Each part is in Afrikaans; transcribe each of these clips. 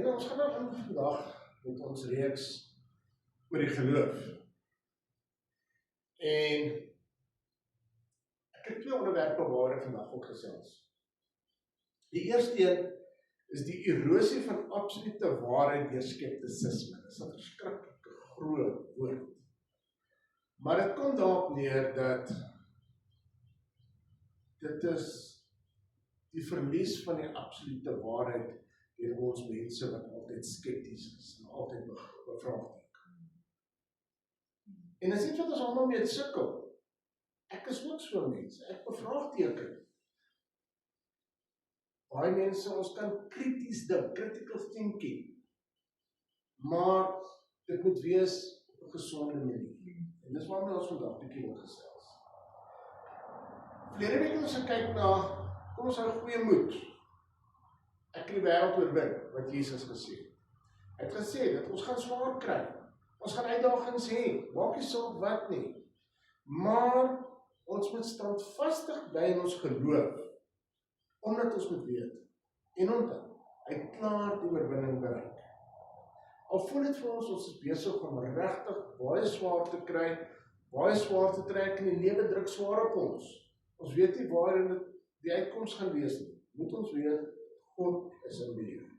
Ons gaan nou aan vandag met ons reeks oor die geloof. En ek het 2 onderwerpe waar ek vandag ook gesels. Die eerste een is die erosie van absolute waarheid deur skeptisisme. Dit is 'n verskriklike groot woord. Maar dit kom daarop neer dat dit is die verlies van die absolute waarheid deur ons mense wat altyd skepties is en altyd bevraagteken. En dis iets wat ons almal mee sukkel. Ek is ook so 'n mens, ek bevraagteken. Baie mense, ons kan krities dink, critical thinking, maar dit moet wees op 'n gesonde manier. En dis waarmee ons vandag 'n bietjie wil gesels. Verlede week het ons gekyk na, kom ons hou goeie moed. Ek kan die wêreld oorwin, wat Jesus gesê het. Hy het gesê dat ons gaan swaar kry. Ons gaan uitdagings hê, maak nie saak wat nie. Maar ons moet standvastig bly in ons geloof, omdat ons moet weet, en onthou, hy het klaar die oorwinning bereik. Al voel dit vir ons is besig om regtig baie swaar te kry, baie swaar te trek en die lewe druk swaar op ons. Ons weet nie waar die uitkoms gaan wees nie. Moet ons weet, God is in beheer.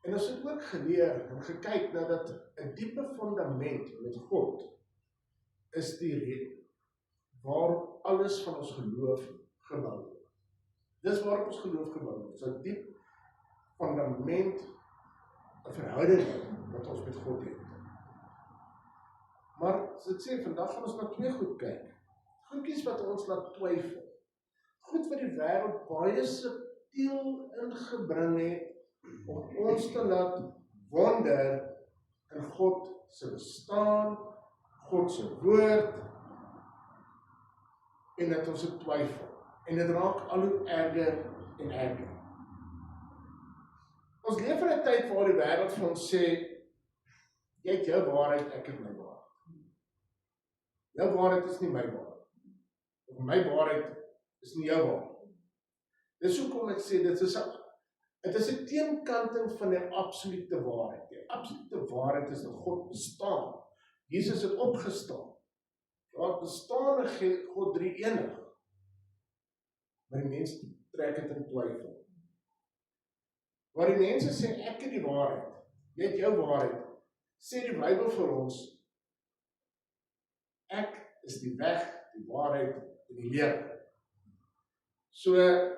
En ons het ook geleer en gekyk na dat 'n diepe fundament met God is die rede waar alles van ons geloof gebou word. Dis waarop ons geloof gebou word. Dis 'n diep fundament, 'n verhouding wat ons met God het. Maar as ek sê, vandag gaan ons na 2 goed kyk. Goedjies wat ons laat twyfel. Goed wat die wêreld baie subtiel ingebring het om ons te laat wonder in God se bestaan, God se woord, en dat ons dit twyfel. En dit raak al hoe erger en erger. Ons leef in 'n tyd waar die wêreld vir ons sê, jy het jou waarheid, ek het my waarheid. Jou waarheid is nie my waarheid. Of my waarheid is nie jou waarheid. Dis hoekom ek sê, dit is 'n teenkanting van die absolute waarheid. Die absolute waarheid is dat God bestaan. Jesus het opgestaan. Daar bestaan 'n God drie-enig. Maar die mense trek dit in twyfel. Waar die mense sê, ek het die waarheid, jy het jou waarheid, sê die Bybel vir ons, ek is die weg, die waarheid en die lewe. So,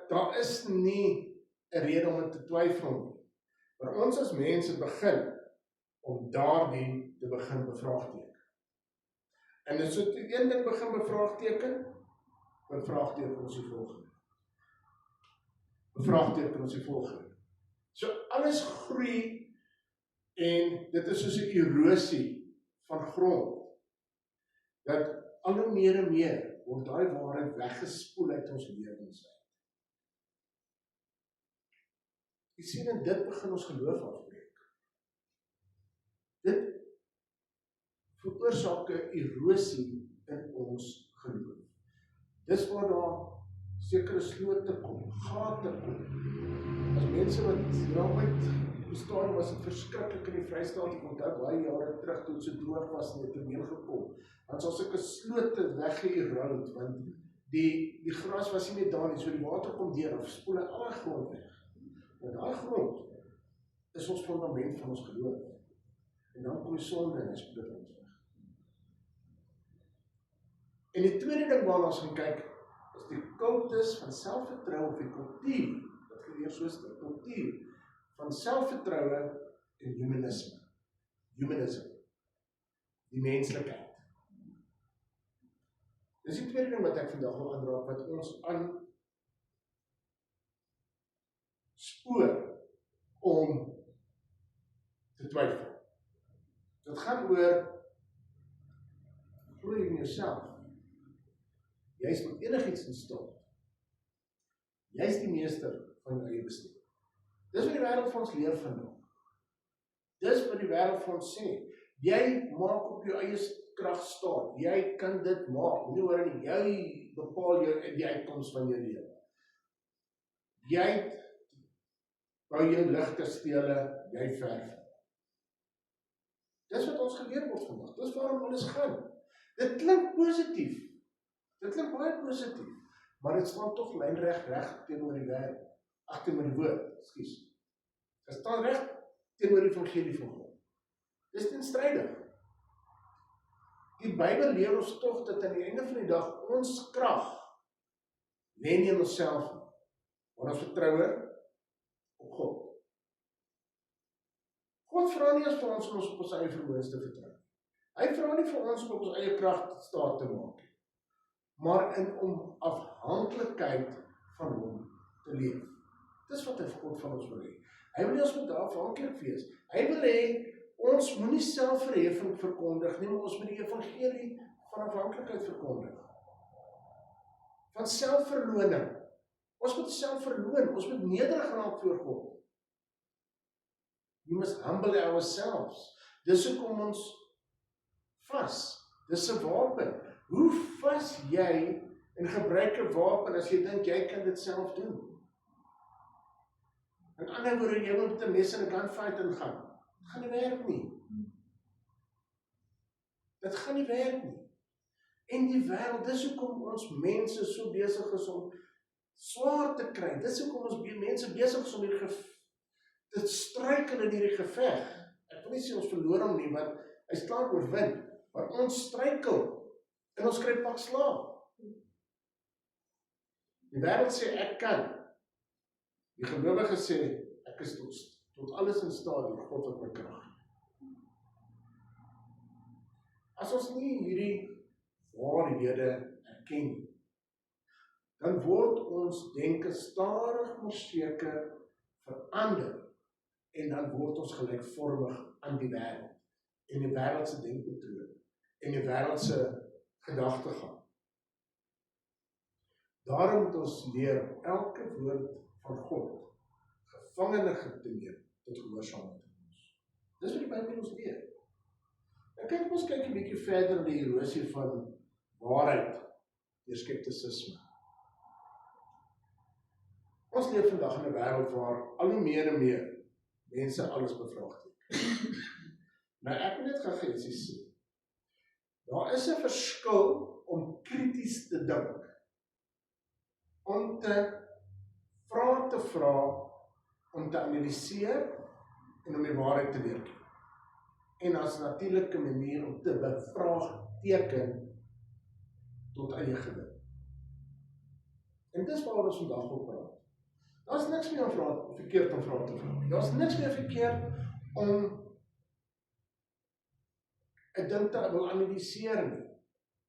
daar is nie 'n rede om dit te twyfel nie. Maar ons as mense begin om daardie te begin bevraagteken. En as so een ding begin bevraagteken, dan vraagteken ons die volgende. Bevraagteken ons die volgende. So alles groei en dit is soos 'n erosie van grond. Dat al hoe meer en meer word daai waarheid weggespoel uit ons lewens uit. Jy sien, en dit begin ons geloof afbreek. Dit veroorsaak 'n erosie in ons geloof. Dis waar daar sekere slote kom, gate kom. As mense wat uit bestaan was dit verskriklik in die Vrystaat, ek onthou baie jare terug toe dit so droog was en het toneel gekom. Dan sal sulke slote weggeërod, want die gras was nie meer daar nie, so die water kom deur of spoel hy al die grond weg. En daai grond is ons fundament van ons geloof. En dan kom die sonde en hy spoel ons weg. En die tweede ding waarna ons gaan kyk, is die kultus van selfvertroue of die kultuur, wat geleer soos die kultuur van selfvertroue en humanisme. Humanisme. Die menslikheid. Dis die tweede ding wat ek vandag wil aanraak, wat ons aan spoor om te twyfel. Dit gaan oor glo in jouself. Jy is tot enigiets in staat. Jy is die meester van jou eie bestaan. Dis wat die wêreld vir ons leer vandag. Dis wat die wêreld vir ons sê. Jy maak op jou eie krag staan. Jy kan dit maak. Nie hoor nie, jy bepaal die uitkoms van jou lewe. Jy het wou jou ligkastele, jy verf. Dis wat ons geleer word vandag, dis waarom alles gaan. Dit klink positief, dit klink baie positief, maar dit staan toch lijnrecht reg teenoor die wêreld, teenoor die woord, ekskuus. Dit staan reg teenoor die evangelie van God. Dis teenstrydig. Die Bybel leer ons toch dat aan die einde van die dag ons krag lê nie in onsself nie, maar ons vertroue op God. God vra nie vir ons om op ons eie vermoëns te vertrou. Hy vra nie vir ons om op ons eie krag staat te maak, maar om afhanklikheid van hom te leef. Dis wat hy vir God van ons wil hê. Hy wil nie ons moet afhanklik wees. Hy wil hê ons moenie selfverheffing verkondig nie, maar ons moet die evangelie van afhanklikheid verkondig. Van selfverloning. Ons moet self verloon, ons moet nederig raak voor God. We must humble ourselves. Dis hoekom ons vas. Dis 'n wapen. Hoe vas jy en gebruik 'n wapen as jy dink jy kan dit self doen? In ander woorde, jy moet met 'n mes en 'n gunfight ingaan. Dit gaan nie werk nie. Dit gaan nie werk nie. En die wêreld, dis hoekom ons mense so besig is om swaar te kry. Dis hoekom ons mense besig is om dit struikel in hierdie geveg. Ek wil nie sê ons verloor hom nie, want hy is klaar oorwin. Maar ons struikel en ons kry pak slaag. Die wêreld sê ek kan. Die gelowige sê ek is tot alles in staat deur God wat my krag gee. As ons nie hierdie waarhede erken nie, dan word ons denke stadig maar seker verander en dan word ons gelykvormig aan die wêreld en die wêreld se denkpatroon en die wêreld se gedagtegang. Daarom moet ons leer elke woord van God gevangene te neem tot gehoorsaamheid aan ons. Dis wat die Bybel ons leer. En kyk, ons kyk 'n bietjie verder in die erosie van waarheid deur skeptisisme. Ons leef vandag in 'n wêreld waar al hoe meer en meer mense alles bevraagteken. Nou ek wil net gou iets sê. Daar is 'n verskil om krities te dink, om te vra, om te analiseer en om die waarheid te leer ken. En as natuurlike manier om te bevraagteken tot eie gewin. En dis waar ons vandag op praat. Daar's niks meer verkeerd om vrae te vra. Daar's niks meer verkeerd om 'n ding te wil analiseer nie.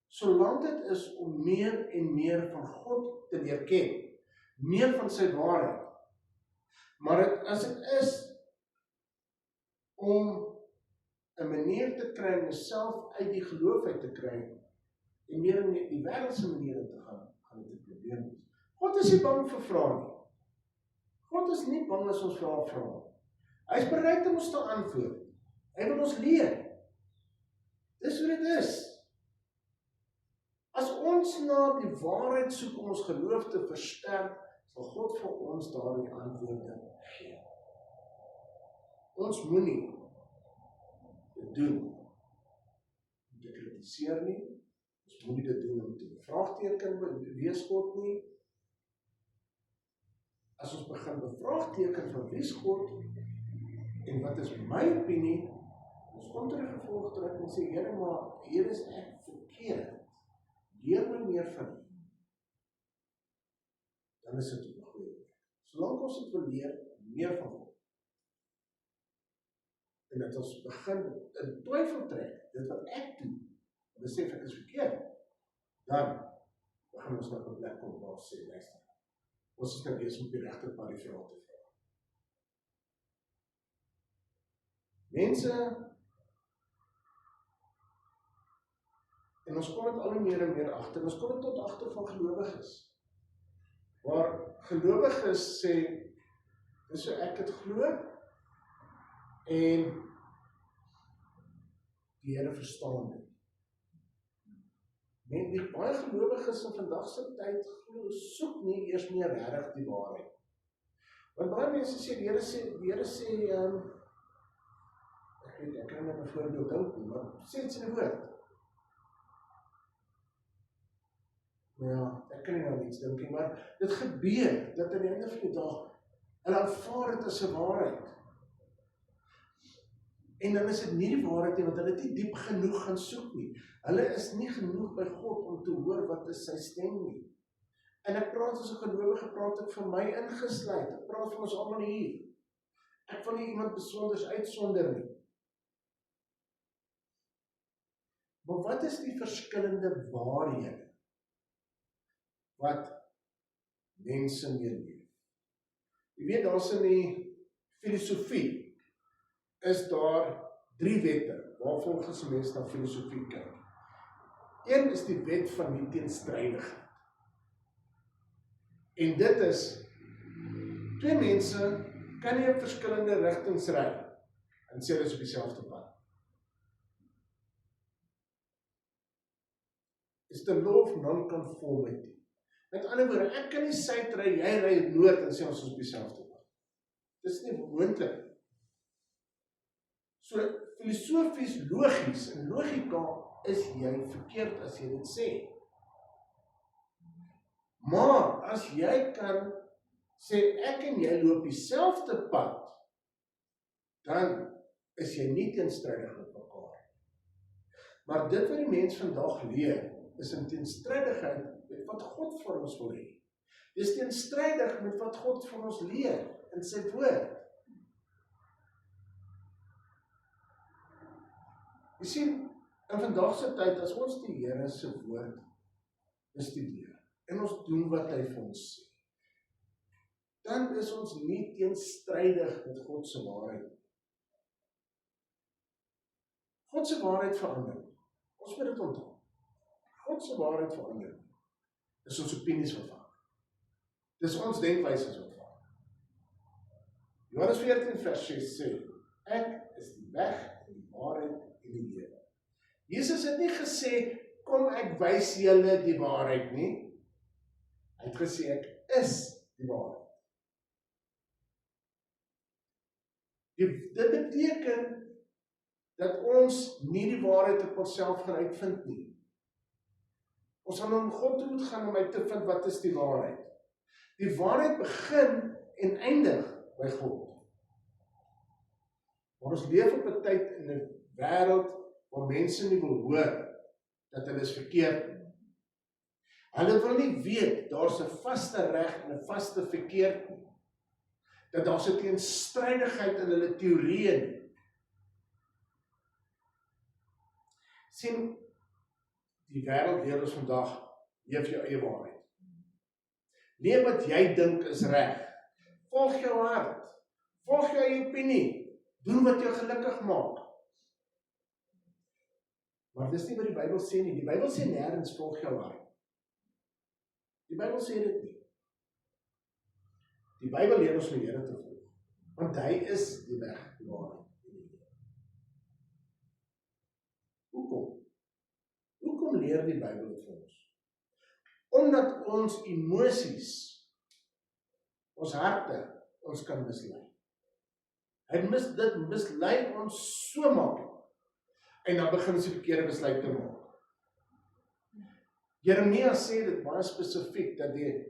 Solank dit is om meer en meer van God te leer ken, meer van sy waarheid. Maar as dit is om 'n manier te kry om jouself uit die geloof uit te kry en meer en meer die wêreldse maniere te gaan dit 'n probleem wees. God is nie bang vir vrae nie. God is nie bang as ons vra. Hy is bereid om ons te antwoord. Hy wil ons leer. Dis hoe dit is. As ons na die waarheid soek om ons geloof te versterk, sal God vir ons daardie antwoorde gee. Ons moenie dit doen om te kritiseer nie. Ons moenie dit doen om te bevraagteken wees God nie. As ons begin bevraagteken van wie is God en wat is my opinie, ons kom tot die gevolg terug en sê, Here, maar hier is ek verkeerd. Leer my meer van U. Dan is dit 'n goeie plek. Solank ons dit wil leer, meer van God. En dat ons begin in twyfel trek, dit wat ek doen, en besef ek is verkeerd, dan begin ons nou op 'n plek kom waar ons sê, luister, ons is nou besig om die regte pad die vrae te vra. Mense, en ons kom dit al hoe meer en meer agter, ons kom dit tot agter van gelowiges, waar gelowiges sê, dis so ek het glo, en die Here verstaan dit. Die baie gelowiges in vandag se tyd glo, soek nie eers meer regtig die waarheid. Want baie mense sê, die Here sê, ek kan net 'n voorbeeld dink nie, maar sê dit in die woord. Ja, ek kan nie nou iets dink nie, maar dit gebeur, dat aan die einde van die dag, hulle aanvaar dit as 'n waarheid. En dan is dit nie die waarheid nie, want hulle het nie diep genoeg gaan soek nie. Hulle is nie genoeg by God om te hoor wat is sy stem nie. En ek praat as 'n gelowige, praat ek vir my ingesluit. Ek praat vir ons almal hier. Ek wil nie iemand besonders uitsonder nie. Maar wat is die verskillende waarhede wat mense meeleef? Jy weet, daar's in die filosofie, is daar 3 wette, waarvolgens mense na filosofie kyk. Een is die wet van die teenstrydigheid. En dit is, 2 mense kan nie op verskillende rigtings ry, en sê hulle is op dieselfde pad. It's the law of non-conformity. Met ander woorde, ek kan nie suid ry, jy ry noord en sê ons is op dieselfde pad. Dis nie moontlik. So, filosofies, logies, en logika is jy verkeerd as jy dit sê. Maar, as jy kan sê, ek en jy loop dieselfde pad, dan is jy nie teenstrydig met mekaar. Maar dit wat die mens vandag leer, is in teenstrydigheid met wat God vir ons wil hê. Dis teenstrydig met wat God vir ons leer in sy woord. Jy sien, in vandag se tyd, as ons die Here se woord bestudeer, en ons doen wat hy vir ons sê, dan is ons nie teenstrydig met God se waarheid. God se waarheid verander. Ons moet dit onthou. God se waarheid verander. Dis ons opinies wat verander. Dis ons denkwyses wat verander. Johannes 14 vers 6 sê, ek is die weg, en die waarheid en die lewe. Jesus het nie gesê, kom ek wys julle die waarheid nie. Hy het gesê, ek is die waarheid. Dit beteken dat ons nie die waarheid op onsself gaan uitvind nie. Ons gaan om God toe moet gaan om uit te vind wat is die waarheid. Die waarheid begin en eindig by God. Maar ons leef op 'n tyd in 'n wêreld waar mense nie wil hoor dat hulle is verkeerd nie. Hulle wil nie weet, daar's 'n vaste reg en 'n vaste verkeerd nie. Dat daar's 'n teenstrydigheid in hulle teorieë nie. Sien, die wêreld leer ons vandag, leef jou eie waarheid. Leef wat jy dink is reg. Volg jou hart. Volg jou eie opinie. Doen wat jou gelukkig maak. Maar dis nie wat die Bybel sê nie. Die Bybel sê nêrens volg jou hart. Die Bybel sê dit nie. Die Bybel leer ons om die Here te volg. Want hy is die weg, die waarheid en die lewe. Hoekom? Hoekom leer die Bybel dit vir ons? Omdat ons emosies, ons harte, ons kan mislei. Dit mislei ons so maklik. En dan begin ons die verkeerde besluit te maak. Jeremia sê dit baie spesifiek, dat die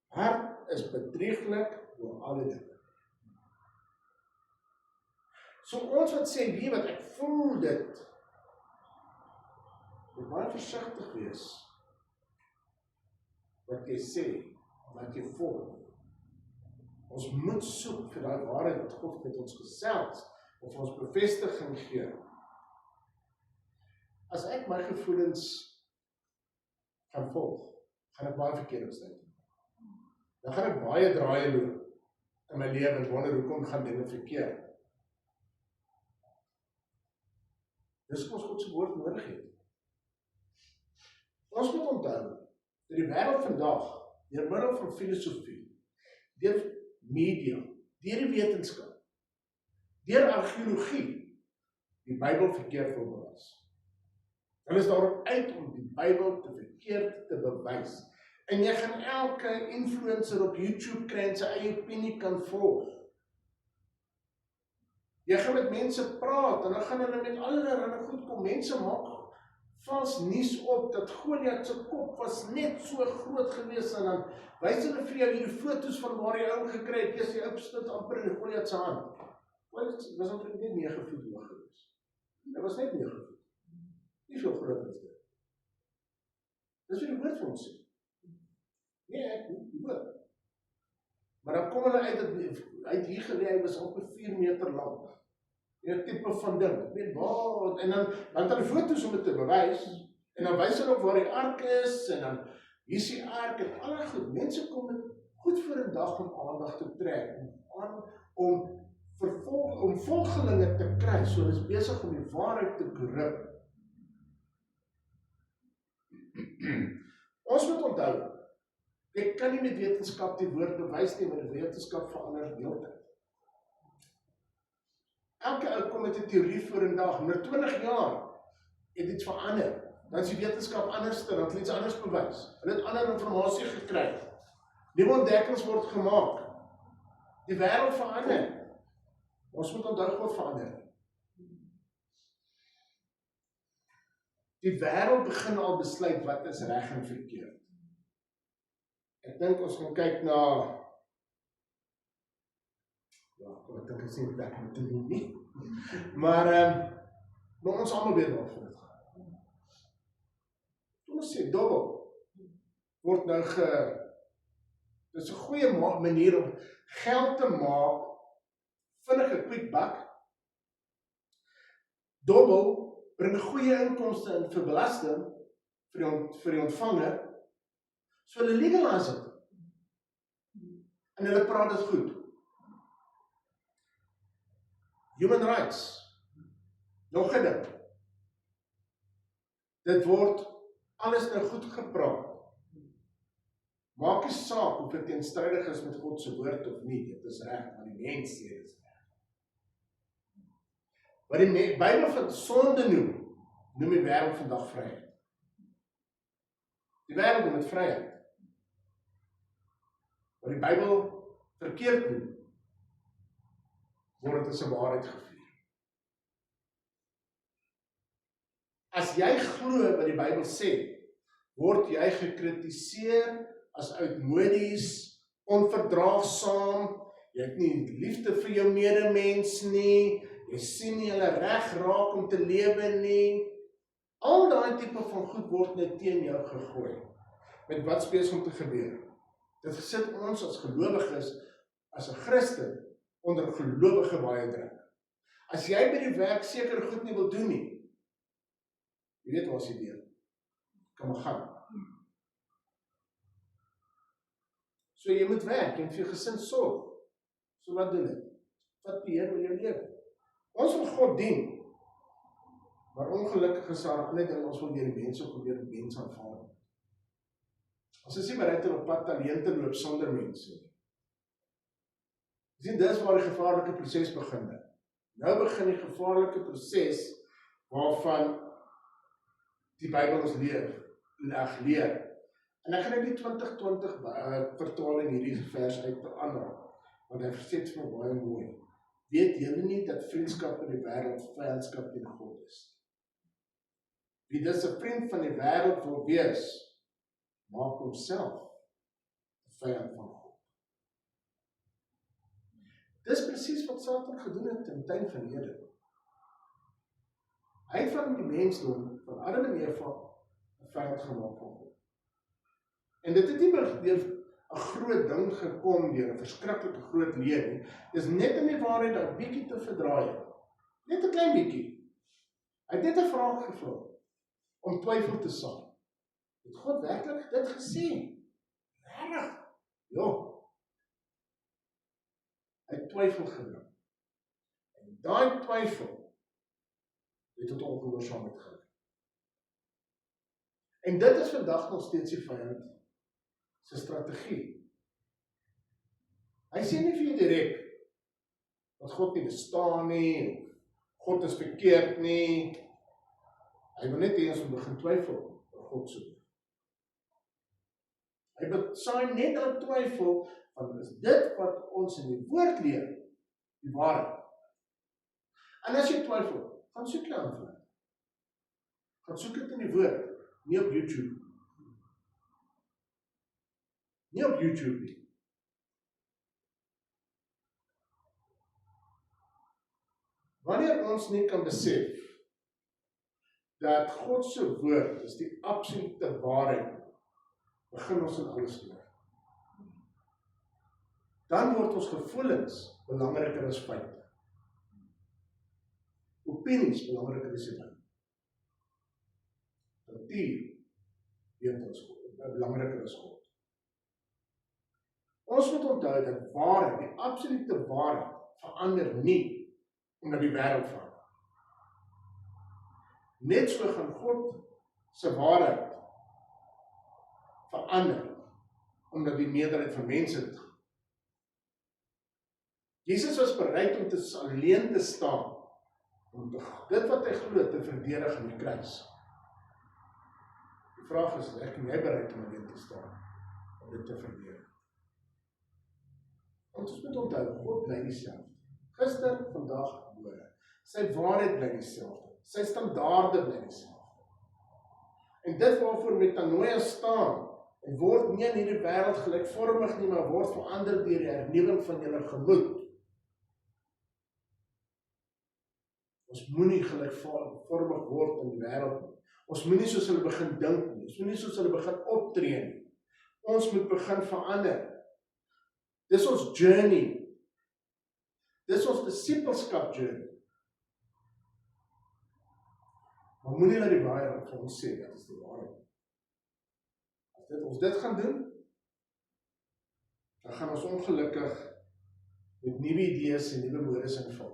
hart is bedrieglik oor alle dinge. So ons wat sê, wie wat ek voel dit, moet baie versigtig wees wat jy sê, wat jy voel. Ons moet soek vir daai waarheid wat God met ons gesels, of ons bevestiging gee. As ek my gevoelens gaan volg, gaan ek baie verkeerde besluite maak. Dan gaan ek baie draaie loop in my lewe en wonder hoekom gaan dinge verkeerd. Dis wat ons God se woord nodig het. Ons moet onthou, dat die wêreld vandag, deur middel van filosofie, deur media, deur die wetenskap, deur argeologie, die Bybel verkeerd wil bewys. Hulle is daarop uit om die Bybel te verkeerd te bewys. En jy gaan elke influencer op YouTube kry en sy eie opinie kan volg. Jy gaan met mense praat en dan gaan hulle met allerlei goed kom. Mense maak vals nuus op dat Goliat se kop was net so groot gewees en dan wys hulle vir jou hierdie foto's van waar die ou gekry het, jy ou sit amper in Goliat se hand. Was omtrent net 9 voet hoog gewees. Dit was net 9 voet. Nie veel groter as dit. Dis wat die woord vir ons sê. Nee, ek hoor. Maar dan kom hulle uit hier gelê, hy was amper 4 meter lank. 'n tipe van ding. Ek weet waar, en dan het hulle foto's om dit te bewys, en dan wys hulle ook waar die ark is, en dan hier is die ark, en alle goed. Mense kom met goed voor 'n dag om aandag te trek, om volgelinge te kry, so hulle is besig om die waarheid te grip. Ons moet onthou, jy kan nie met wetenskap die woord bewys nie, maar die wetenskap verander deeltyd. Elke ou kom met 'n teorie voor 'n dag, maar 20 jaar het dit verander. Dan is die wetenskap anders, dan het hulle iets anders bewys. Hulle het ander informasie gekry. Nuwe ontdekkings word gemaak. Die wêreld verander. Ons moet onthou God verander. Die wêreld begin al besluit wat is reg en verkeerd. Ek dink ons gaan kyk na ek dink ek sê plek moet doen nie. Maar ons almal weet waarvan dit gaan. Ons sê dobbel word nou dis 'n goeie manier om geld te maak, vinnige quick buck. Dobbel bring 'n goeie inkomste in vir belasting vir die ontvanger. So hulle legalise dit. En hulle praat dit goed. Human rights. Nog 'n ding. Dit word alles nou goed gepraat. Maak nie saak of dit teenstrydig is met God se woord of nie, dit is reg, want die mens sê dit is reg. Wat die Bybel van sonde noem die wêreld vandag vryheid. Die wêreld noem dit vryheid. Wat die Bybel verkeerd noem, word dit as 'n waarheid gevier. As jy glo wat die Bybel sê, word jy gekritiseer as oudmodies, onverdraagsaam, jy het nie liefde vir jou medemens nie, jy sien nie hulle reg raak om te lewe nie. Al daai tipe van goed word net teen jou gegooi. Met wat spees om te gebeur? Dit gesit ons as gelowiges, as 'n Christen, onder gelowige baie druk. As jy by die werk seker goed nie wil doen nie, jy weet waar as jy deur, kan maar gaan. So jy moet werk en vir jou gesin sorg. So wat doen dit? Wat beheer oor jou lewe? Ons wil God dien, maar ongelukkig is daar ander ding, ons wil deur die mense probeer die mense aanvaar. Ons is nie bereid om op pad alleen te loop sonder mense nie. Sien, dis waar die gevaarlike proses begin. Nou begin die gevaarlike proses waarvan die Bybel ons leer. En ek gaan nou die 2020 vertaling hierdie vers uit aanraak, want hy sê dit vir my baie mooi. Weet julle nie dat vriendskap in die wêreld vyandskap teen God is? Wie dis 'n vriend van die wêreld wil wees, maak homself 'n vyand van God. Dis presies wat Satan gedoen het in die tuin van Eden. Hy het van die mensdom, van Adam en Eva, 'n vyand gemaak van God. En dit het nie deur 'n groot ding gekom, deur 'n verskriklike groot leer nie. Dis net in die waarheid dat bietjie te verdraai. Net 'n klein bietjie. Hy het net 'n vraag gevra om twyfel te saai. Het God werklik dit gesê? Regtig? Ja. Hy het twyfel gebring. En daai twyfel het tot ongehoorsaamheid gelei. En dit is vandag nog steeds die vyand se strategie. Hy sê nie vir jou direk dat God nie bestaan nie, God is verkeerd nie. Hy wil net hê ons moet begin twyfel oor God se woord. Hy Hy besaai net aan twyfel, want is dit wat ons in die woord leer, die waarheid. En as jy twyfel, gaan soek jy antwoord. Gaan soek dit in die woord, nie op YouTube. Nie op YouTube nie. Wanneer ons nie kan besef dat God se woord is die absolute waarheid, begin ons in alles glo. Dan word ons gevoelens belangriker as feite. Opinies belangriker as die Bybel. Natuur weet ons belangriker as God. Ons moet onthou dat waarheid, die absolute waarheid, verander nie omdat die wêreld verander. Net so gaan God se waarheid verander omdat die meerderheid van mense dit gaan. Jesus was bereid om alleen te staan, om dit wat hy glo te verdedig aan die kruis. Die vraag is, ek en jy bereid om alleen te staan, om dit te verdedig? Want ons moet onthou, God bly dieselfde. Gister, vandag, môre. Sy waarheid bly dieselfde. Sy standaarde bly dieselfde. En dit waarvoor metanoia staan, en word nie in hierdie wêreld gelykvormig nie, maar word verander deur die hernuwing van julle gemoed. Ons moenie gelykvormig word in die wêreld nie. Ons moenie soos hulle begin dink nie. Ons moenie soos hulle begin optree nie. Ons moet begin verander. Dis ons journey. Dis ons disipelskap journey. Maar moenie laat die wêreld vir ons sê, dat is die waarheid. As ons dit gaan doen, dan gaan ons ongelukkig met nuwe idees en nuwe modes invul.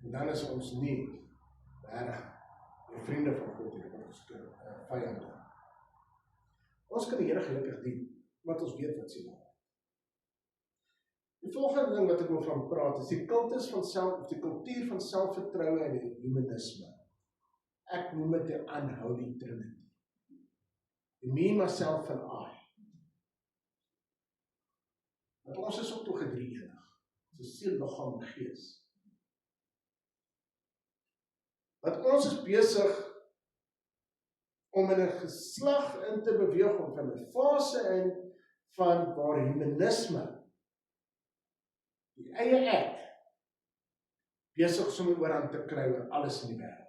En dan is ons nie reg die vriende van God nie, want ons vyande. Ons kan die Here gelukkig dien, want ons weet wat sy wil. Die volgende ding wat ek wil van praat, is die kultus van die kultuur van selfvertroue en die humanisme. Ek noem dit die unholy trinity. Die me, myself en I. Want ons is ook toch gedrieënig. Ons is siel, liggaam en gees. Want ons is besig om in 'n geslag in te beweeg, om van 'n fase in van waar humanisme, die eie ek, besig is om oorhand te kry oor alles in die wêreld.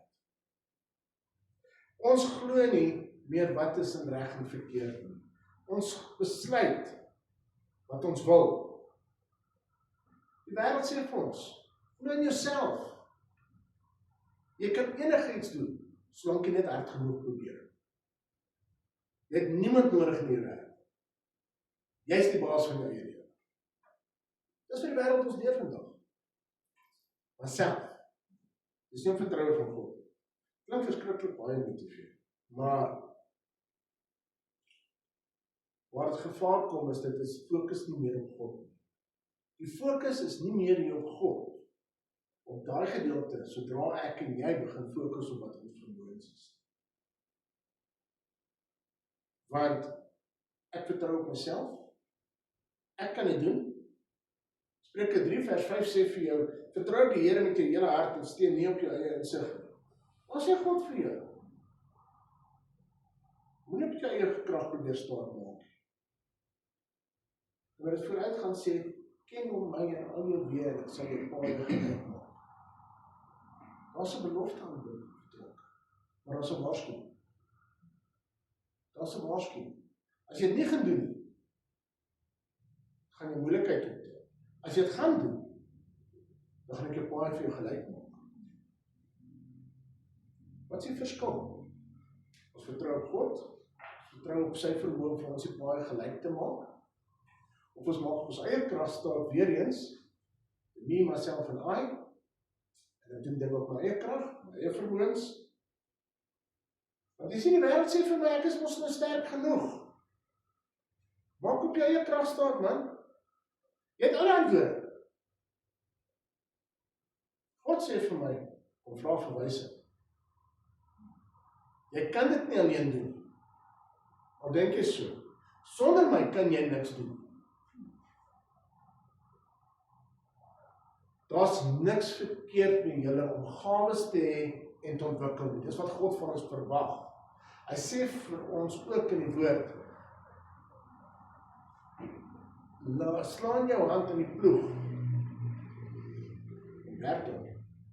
Ons glo nie meer wat is in reg en verkeerd nie. Ons besluit wat ons wil. Die wêreld sê vir ons, glo in jouself. Jy kan enigiets doen, solank jy net hard genoeg probeer. Jy het niemand nodig in die wêreld. Jy is die baas van jou eie lewe. Dis vir die wêreld ons leef vandag. Maar self, dis nie om vertroue van God. Klink verskriklik baie motiveer. Maar waar het gevaar kom is, dit is fokus nie meer op God nie. Die fokus is nie meer hier op God. Op daai gedeelte, sodra ek en jy begin fokus op wat ons vermoëns is. Want ek vertrou op myself. Ek kan dit doen. Spreuke 3 vers 5 sê vir jou, vertrou die Here met jou hele hart en steun nie op jou eie insig. Wat sê God vir jou? Moenie op jou eie krag probeer staat maak. Maar dit vooruit gaan sê, ken hom my en al jou weë en ek sal jou paaie gelyk maak. Daar's 'n belofte aan dit betrek. Maar daar's 'n waarskuwing. Daar's 'n waarskuwing. As jy dit nie gaan doen nie, gaan jy moeilikheid optree. As jy dit gaan doen, dan gaan ek jou paaie vir jou gelyk maak. Wat is die verskil? Ons vertrou op God, ons vertrou op sy vermoë vir ons die paaie gelyk te maak, of ons maak ons eie krag staan weer eens, me, myself en I, en ek doen dinge op my eie krag, my eie vermoëns. Want jy sien, die wêreld sê vir my, ek is mos nou sterk genoeg. Maak op jou eie krag staan, man. Jy het alle antwoorde. God sê vir my, kom vra vir wysheid. Jy kan dit nie alleen doen. Al denk jy so. Sonder my kan jy niks doen. Daar's niks verkeerd met julle om gawes te hê en te ontwikkel nie. Dis wat God van ons verwag. Hy sê vir ons ook in die woord, slaan jou hand in die ploeg. En werk dan.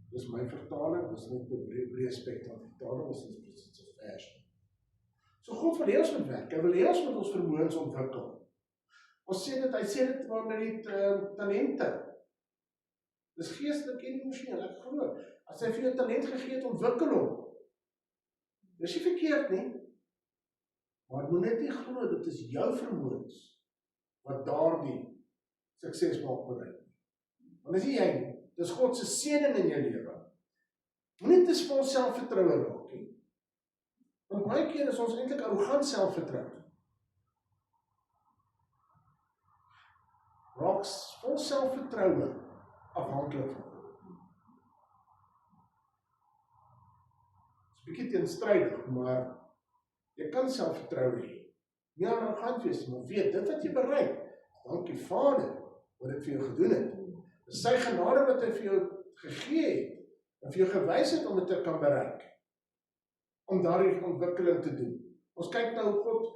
Dis my vertaling, dis nie die breë spektrum vertaling, dis presies 'n vers. So God wil hê ons moet werk, hy wil hê ons moet ons vermoëns ontwikkel. Ons sê dit, hy sê dit met die talente. Dis geestelik en emosioneel, ek glo. As hy vir jou talent gegee het, ontwikkel hom. Dis nie verkeerd nie. Maar moet net nie glo, dit is jou vermoëns wat daardie sukses maak bereik. Want dis nie jy nie. Dis God se seëning in jou lewe. Moenie te vol selfvertroue raak nie. Want baie keer is ons eintlik arrogant selfvertroue. Raak vol selfvertroue afhanklik van God. Dit is 'n bietjie teenstrydig, maar jy kan selfvertroue hê. Nie arrogant wees, maar weet dit wat jy bereik. Dankie Vader wat dit vir jou gedoen het. Dis sy genade wat hy vir jou gegee het en vir jou gewys het om dit te kan bereik. Om daardie ontwikkeling te doen. Ons kyk nou hoe God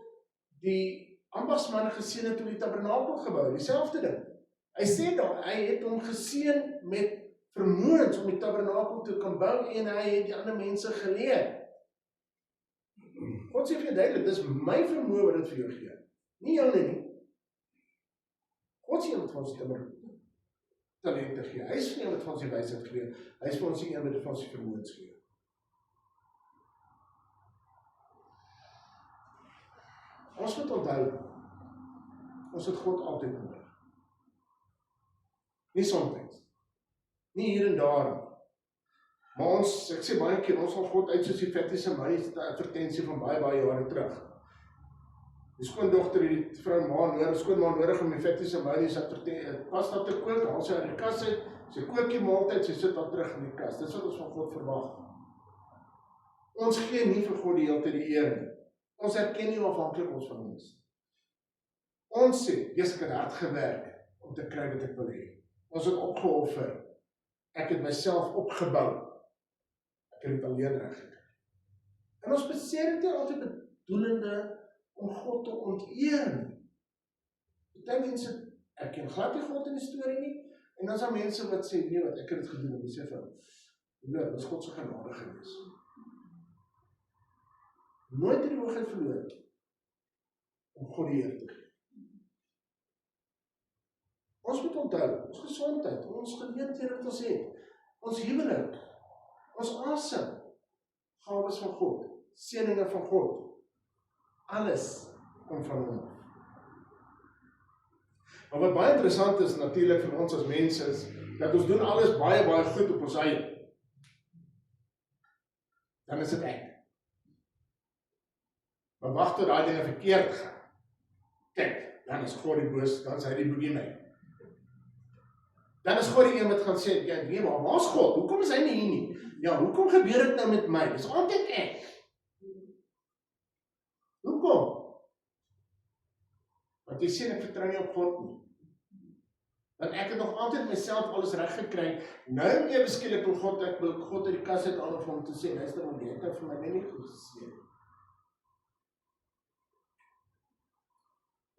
die ambagsmanne geseën het toe die tabernakel gebou het, dieselfde ding. Hy sê daar, hy het hom geseën met vermoëns om die tabernakel te kan bou en hy het die ander mense geleer. God sê vir jou duidelik, dis my vermoë wat dit vir jou gee. Nie jou nie. God sê wat vir ons talente gee. Hy is vir wat vir ons die wysheid gee. Hy is vir ons die een wat vir ons die vermoëns gee. Ons moet onthou, ons het God altyd nodig. Nie soms, nie hier en daar. Maar ons, ek sê baie keer, ons sal God uit soos die fetiese advertensie van baie jare terug. Die skoondogter het die skoonma nodig om die fetiese advertensie pasta te kook, haal sy uit die kas uit, sy kook die maaltyd, sy sit dan terug in die kas. Dis wat ons van God verwag. Ons gee nie vir God die hele tyd die eer nie. Ons erken nie hoe afhanklik ons van hom is. Ons sê, Jesus, ek het hard gewerk om te kry wat ek wil hê. Ons het opgeoffer. Ek het myself opgebou. Ek het dit alleen reg gekry. En ons besef dit nie altyd bedoelende om God te onteer nie. Party mense erken glad nie God in die storie nie. En dan is daar mense wat sê, nee wat, ek het dit gedoen. En die sê vir, nee, dit is God se genade gewees. Nooit die oogheid verloor om God die eer te gee. Ons moet onthou, ons gesondheid, ons geleenthede wat ons het, ons huwelik, ons asem, gawes van God, seëninge van God, alles kom van hom. Maar wat baie interessant is natuurlik vir ons as mense is, dat ons doen alles baie goed op ons eie. Dan is dit ek. Maar wag tot daai dinge verkeerd gaan. Kyk, dan is God die boos, dan is hy die boogieman. Dan is God die een wat gaan sê, ja, nee, maar waar is God? Hoekom is hy nie hier nie? Ja, hoekom gebeur dit nou met my? Dis altyd ek. Hoekom? Want jy sê, ek vertrou nie op God nie. Want ek het nog altyd myself alles reg gekry. Nou meer beskielik wil God, ek wil God uit die kas uit aan of hom te sê, luister, maar jy het vir my nie goed gesê.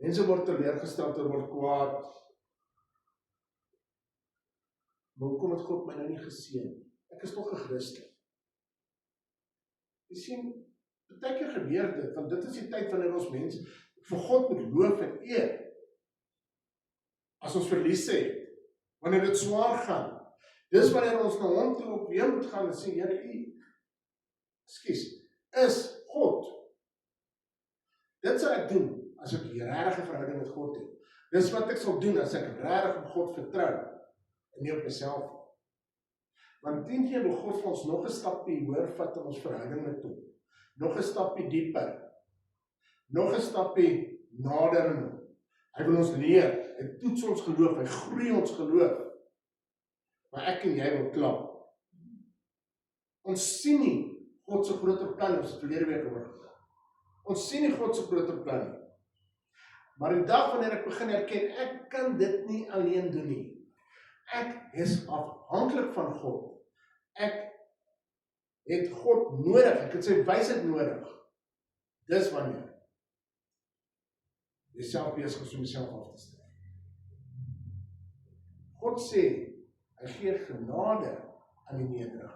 Mense word teleurgesteld, word kwaad. Maar hoekom het God my nou nie geseën? Ek is toch 'n Christen. Jy sien, baie keer gebeur dit, want dit is die tyd wanneer ons mense vir God moet loof en eer. As ons verlies het, wanneer dit swaar gaan, dis wanneer ons na hom toe op weer moet gaan en sê, Here, U, is God. Dit sal ek doen, as ek 'n regte verhouding met God het. Dis wat ek sal doen, as ek regtig op God vertrou, en nie op myself. Want teen wil God vir ons nog 'n stapie hoër vat in ons verhouding met hom. Nog 'n stapie dieper. Nog 'n stapie nader in hom. Hy wil ons leer, hy toets ons geloof, hy groei ons geloof. Maar ek en jy wil kla. Ons sien nie God se groter plan, ons het verlede week oor gepraat. Ons sien nie God se groter plan nie. Maar die dag wanneer ek begin erken, ek kan dit nie alleen doen nie. Ek is afhanklik van God. Ek het God nodig, ek het sy wysheid nodig. Dis wanneer jy self besig is om jouself af te stel. God sê, hy gee genade aan die nederig.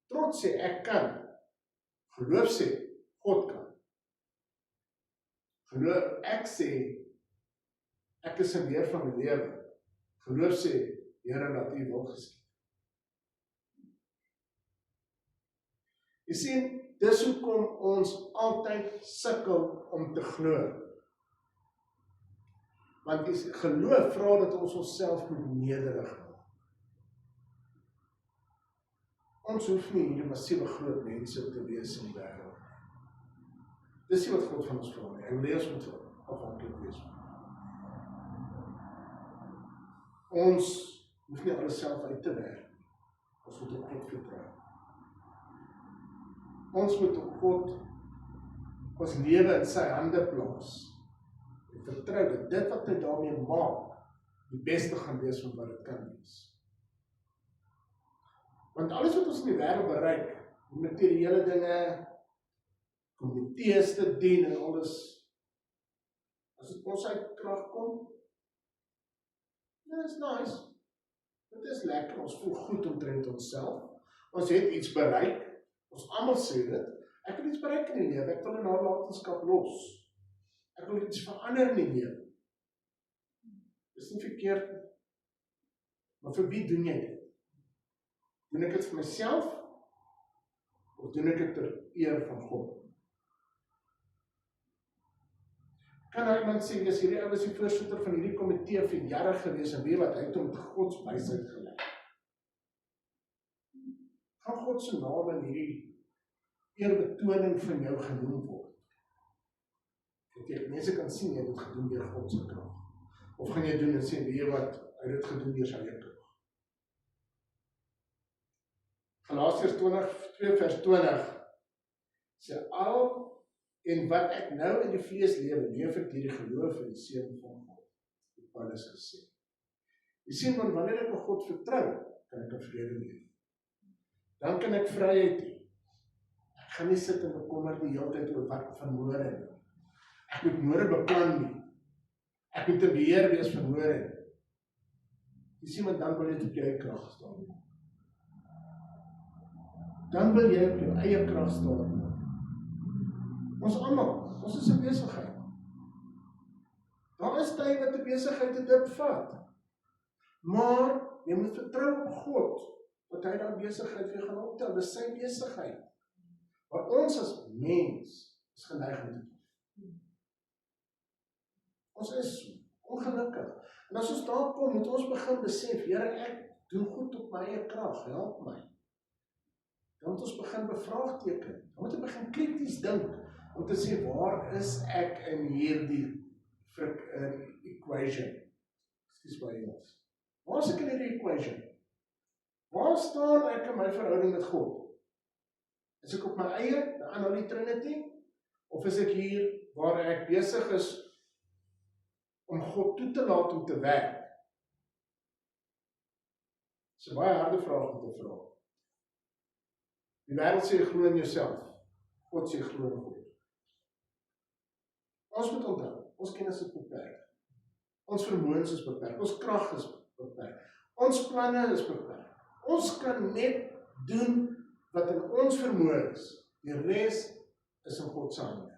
Trots sê, ek kan. Geloof sê, God kan. Geloof, ek sê, ek is in beheer van my lewe. Geloof sê, Here, dat U wil geskied. Jy sien, dis hoekom ons altyd sukkel om te glo. Want die geloof vra dat ons onsself moet nederig maak. Ons hoef nie hierdie massiewe groot mense te wees in die wêreld. Dis nie wat God van ons vra nie. Hy wil hê ons moet afhanklik wees. Ons hoef nie alles self uit te werk. Ons moet op God vertrou. Ons moet op God ons lewe in sy hande plaas. En vertrou dat dit wat hy daarmee maak, die beste gaan wees van wat dit kan wees. Want alles wat ons in die wêreld bereik, die materiële dinge, komitees te dien en alles, as dit ons uit krag kom, dit is nice. Dit is lekker, ons voel goed omtrent onsself. Ons het iets bereik, ons almal sê dit, ek wil iets bereik in die lewe, ek wil 'n nalatenskap los. Ek wil iets verander in die lewe. Dis nie verkeerd nie. Maar vir wie doen jy dit? Doen ek dit vir myself? Of doen ek dit ter eer van God? Kan nou iemand sê, dis hierdie ou was die voorsitter van hierdie komitee vir jare gewees en weet wat, hy het hom te Gods wysheid gelei. Gaan God se naam in hierdie eerbetoning van jou genoem word? Mense kan sien, jy het dit gedoen deur God se krag. Of gaan jy doen en sê, weet wat, hy het dit gedoen deur sy eie krag. Galasiërs 2 vers 20 sê, al en wat ek nou in die vlees lewe, leef ek deur die geloof in die Seun van God, het Paulus gesê. Jy sien, want wanneer ek op God vertrou, kan ek in vrede leef. Dan kan ek vryheid hê. Ek gaan nie sit en bekommer die hele tyd oor wat van môre nie. Ek moet môre beplan nie. Ek moet te beheer wees van môre nie. Jy sien, want dan wil jy op jou eie krag staan. Dan wil jy op jou eie krag staan. Ons almal, ons is 'n besigheid. Daar is tye wat 'n besigheid te dip vat. Maar jy moet vertrou op God, wat hy daar besigheid vir gaan optel. Dis sy besigheid. Maar ons as mens is geneig om te doen. Ons is ongelukkig. En as ons daar kom, moet ons begin besef, Here, ek doen goed op my eie krag, help my. Dan moet ons begin bevraagteken. Dan moet ons begin krities dink, om te sê, waar is ek in hierdie equation? Excuse my Engels. Waar is ek in hierdie equation? Waar staan ek in my verhouding met God? Is ek op my eie, the unholy Trinity? Of is ek hier, waar ek besig is, om God toe te laat om te werk? Dis 'n baie harde vraag om te vra. Die wêreld sê glo in jouself. God sê glo in God. Ons moet onthou, ons kennis is beperk. Ons vermoëns is beperk. Ons krag is beperk. Ons planne is beperk. Ons kan net doen wat in ons vermoë is. Die res is in God se hande.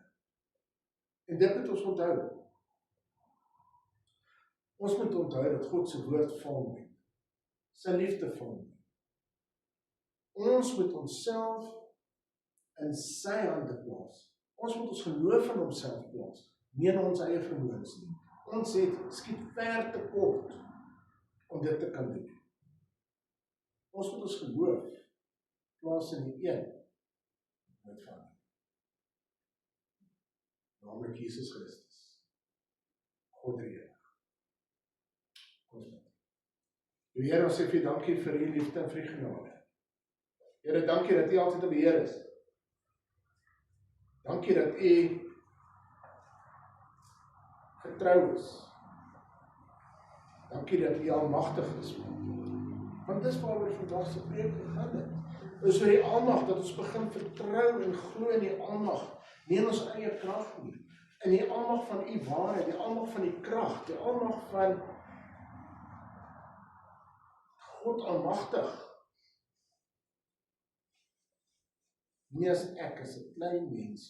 En dit moet ons onthou. Ons moet onthou dat God se woord vol met sy liefde vol met. Ons moet onsself in sy hande plaas. Ons moet ons geloof in homself plaas, nie in ons eie vermoëns nie. Ons het skiet ver te kort om dit te kan doen. Ons moet ons geloof plaas in die een met Vader. Naamlik Jesus Christus. God die Here. Ons bid. Here, ons sê vir U dankie vir U liefde en vir U genade. Here, dankie dat U altyd in beheer is. Dankie dat U getrou is. Dankie dat U almagtig is, want dis waaroor vandag se preek gegaan het. Is oor die almag, dat ons begin vertrou en glo in die almag, nie in ons eie krag nie, in die almag van U waarheid, die almag van die krag, die almag van God almagtig. Nie as ek as 'n klein mens.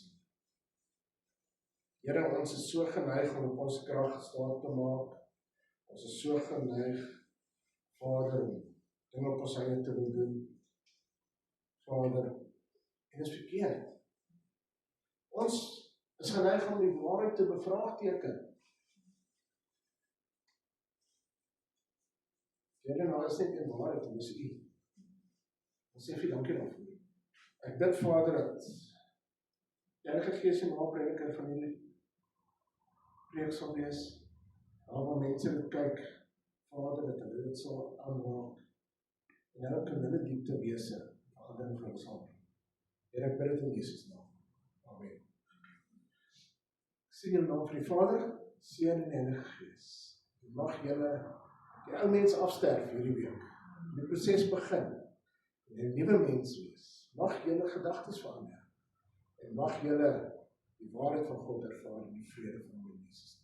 Here, ons is so geneig om op ons krag staat te maak. Ons is so geneig, Vader, om dinge op ons eie te wil doen. Vader, en is verkeerd. Ons is geneig om die waarheid te bevraagteken. Here, nou is net in waarheid, en dis U. Ons sê vir dankie daarvoor. Ek bid, Vader, dat Heilige Gees en naprediker van hierdie preek sal wees, waar mense dit kyk, Vader, dat hulle dit sal aanraak, en hulle kan hulle diepte wese, van ding vir ons aan. Here, ek bid dit in Jesus naam. Amen. Ek sien in die naam van die Vader, Seun en Heilige Gees. Mag julle die ou mens afsterf hierdie week, die proses begin, en 'n nuwe mens wees. Mag julle gedagtes verander, en mag julle die waarheid van God ervaar in die vrede van Jesus.